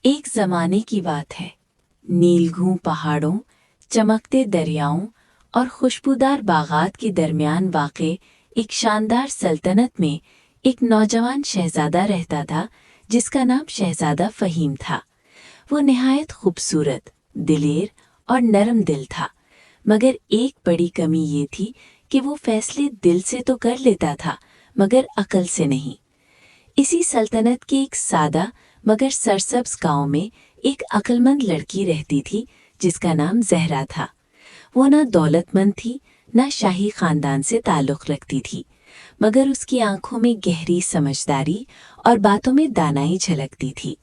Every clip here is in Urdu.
ایک زمانے کی بات ہے۔ نیلگوں پہاڑوں، چمکتے دریاؤں اور خوشبودار باغات کے درمیان واقع ایک شاندار سلطنت میں ایک نوجوان شہزادہ رہتا تھا جس کا نام شہزادہ فہیم تھا۔ وہ نہایت خوبصورت، دلیر اور نرم دل تھا، مگر ایک بڑی کمی یہ تھی کہ وہ فیصلے دل سے تو کر لیتا تھا مگر عقل سے نہیں۔ اسی سلطنت کے ایک سادہ مگر سرسبز گاؤں میں ایک عقل مند لڑکی رہتی تھی جس کا نام زہرا تھا۔ وہ نہ دولت مند تھی نہ شاہی خاندان سے تعلق رکھتی تھی، مگر اس کی آنکھوں میں گہری سمجھداری اور باتوں میں دانائی جھلکتی تھی۔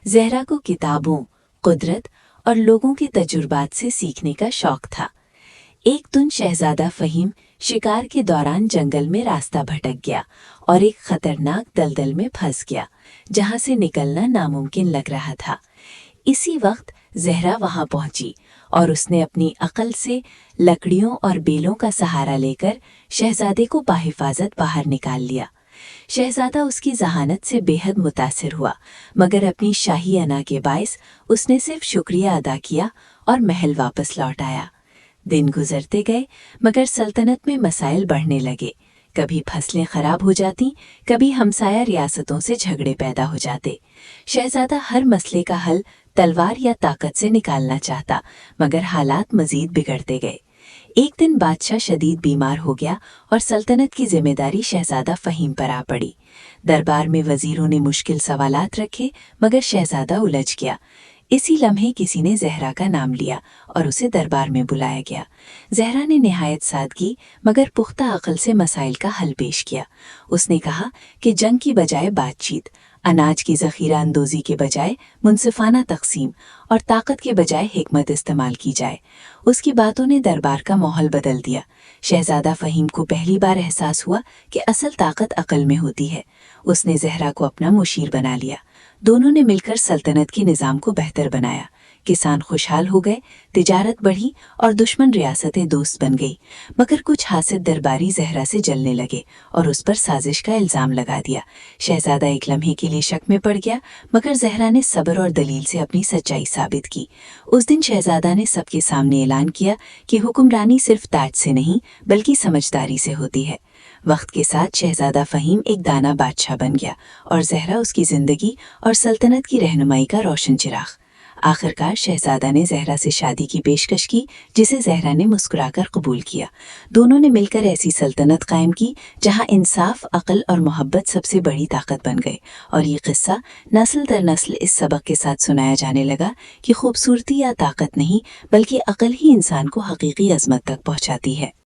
زہرا کو کتابوں، قدرت اور لوگوں کے تجربات سے سیکھنے کا شوق تھا۔ ایک دن شہزادہ فہیم شکار کے دوران جنگل میں راستہ بھٹک گیا اور ایک خطرناک دلدل میں پھنس گیا جہاں سے نکلنا ناممکن لگ رہا تھا۔ اسی وقت زہرا وہاں پہنچی اور اس نے اپنی عقل سے لکڑیوں اور بیلوں کا سہارا لے کر شہزادے کو بحفاظت باہر نکال لیا۔ شہزادہ اس کی ذہانت سے بے حد متاثر ہوا، مگر اپنی شاہی انا کے باعث اس نے صرف شکریہ ادا کیا اور محل واپس لوٹ آیا۔ دن گزرتے گئے مگر سلطنت میں مسائل بڑھنے لگے۔ کبھی فصلیں خراب ہو جاتی، کبھی ہمسایہ ریاستوں سے جھگڑے پیدا ہو جاتے۔ شہزادہ ہر مسئلے کا حل تلوار یا طاقت سے نکالنا چاہتا، مگر حالات مزید بگڑتے گئے۔ ایک دن بادشاہ شدید بیمار ہو گیا اور سلطنت کی ذمہ داری شہزادہ فہیم پر آ پڑی۔ دربار میں وزیروں نے مشکل سوالات رکھے مگر شہزادہ الجھ گیا۔ اسی لمحے کسی نے زہرا کا نام لیا اور اسے دربار میں بلایا گیا۔ زہرا نے نہایت سادگی مگر پختہ عقل سے مسائل کا حل پیش کیا۔ اس نے کہا کہ جنگ کی بجائے بات چیت، اناج کی ذخیرہ اندوزی کے بجائے منصفانہ تقسیم اور طاقت کے بجائے حکمت استعمال کی جائے۔ اس کی باتوں نے دربار کا ماحول بدل دیا۔ شہزادہ فہیم کو پہلی بار احساس ہوا کہ اصل طاقت عقل میں ہوتی ہے۔ اس نے زہرا کو اپنا مشیر بنا لیا۔ دونوں نے مل کر سلطنت کے نظام کو بہتر بنایا۔ کسان خوشحال ہو گئے، تجارت بڑھی اور دشمن ریاستیں دوست بن گئی، مگر کچھ حاسد درباری زہرا سے جلنے لگے اور اس پر سازش کا الزام لگا دیا۔ شہزادہ ایک لمحے کے لیے شک میں پڑ گیا، مگر زہرا نے صبر اور دلیل سے اپنی سچائی ثابت کی۔ اس دن شہزادہ نے سب کے سامنے اعلان کیا کہ حکمرانی صرف تاج سے نہیں بلکہ سمجھداری سے ہوتی ہے۔ وقت کے ساتھ شہزادہ فہیم ایک دانا بادشاہ بن گیا اور زہرا اس کی زندگی اور سلطنت کی رہنمائی کا روشن چراغ۔ آخرکار شہزادہ نے زہرا سے شادی کی پیشکش کی جسے زہرا نے مسکرا کر قبول کیا۔ دونوں نے مل کر ایسی سلطنت قائم کی جہاں انصاف، عقل اور محبت سب سے بڑی طاقت بن گئے، اور یہ قصہ نسل در نسل اس سبق کے ساتھ سنایا جانے لگا کہ خوبصورتی یا طاقت نہیں بلکہ عقل ہی انسان کو حقیقی عظمت تک پہنچاتی ہے۔